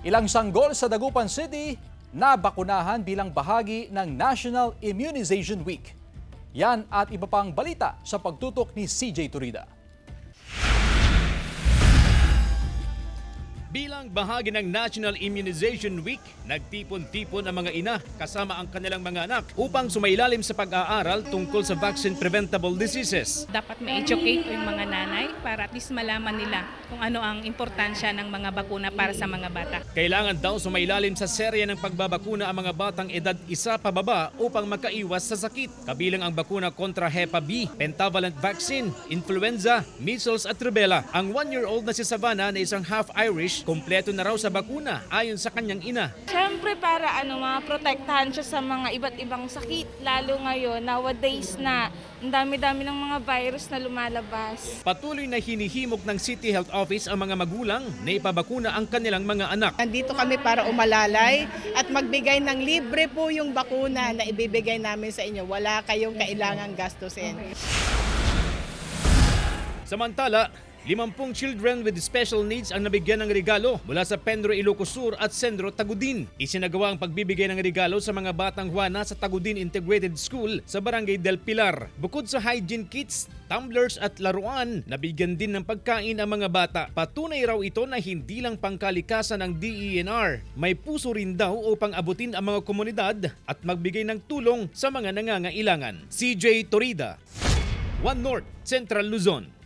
Ilang sanggol sa Dagupan City na bakunahan bilang bahagi ng National Immunization Week. Yan at iba pang balita sa pagtutok ni CJ Turida. Bilang bahagi ng National Immunization Week, nagtipon-tipon ang mga ina kasama ang kanilang mga anak upang sumailalim sa pag-aaral tungkol sa vaccine-preventable diseases. Dapat ma-educate yung mga nanay para at least malaman nila kung ano ang importansya ng mga bakuna para sa mga bata. Kailangan daw sumailalim sa serya ng pagbabakuna ang mga batang edad 1 pababa upang makaiwas sa sakit. Kabilang ang bakuna kontra Hepa B, pentavalent vaccine, influenza, measles at rubella. Ang 1-year-old na si Savannah na isang half-Irish, kompleto na raw sa bakuna ayon sa kanyang ina. Siyempre para maprotektahan siya sa mga iba't ibang sakit. Lalo ngayon, nowadays na ang dami-dami ng mga virus na lumalabas. Patuloy na hinihimok ng City Health Office ang mga magulang na ipabakuna ang kanilang mga anak. Nandito kami para umalalay at magbigay ng libre po yung bakuna na ibibigay namin sa inyo. Wala kayong kailangang gastusin. Samantala, 50 children with special needs ang nabigyan ng regalo mula sa Pendro Ilocos Sur at Sendro Tagudin. Isinagawa ang pagbibigay ng regalo sa mga batang Juana sa Tagudin Integrated School sa Barangay Del Pilar. Bukod sa hygiene kits, tumblers at laruan, nabigyan din ng pagkain ang mga bata. Patunay raw ito na hindi lang pangkalikasan ng DENR. May puso rin daw upang abutin ang mga komunidad at magbigay ng tulong sa mga nangangailangan. CJ Torida, One North, Central Luzon.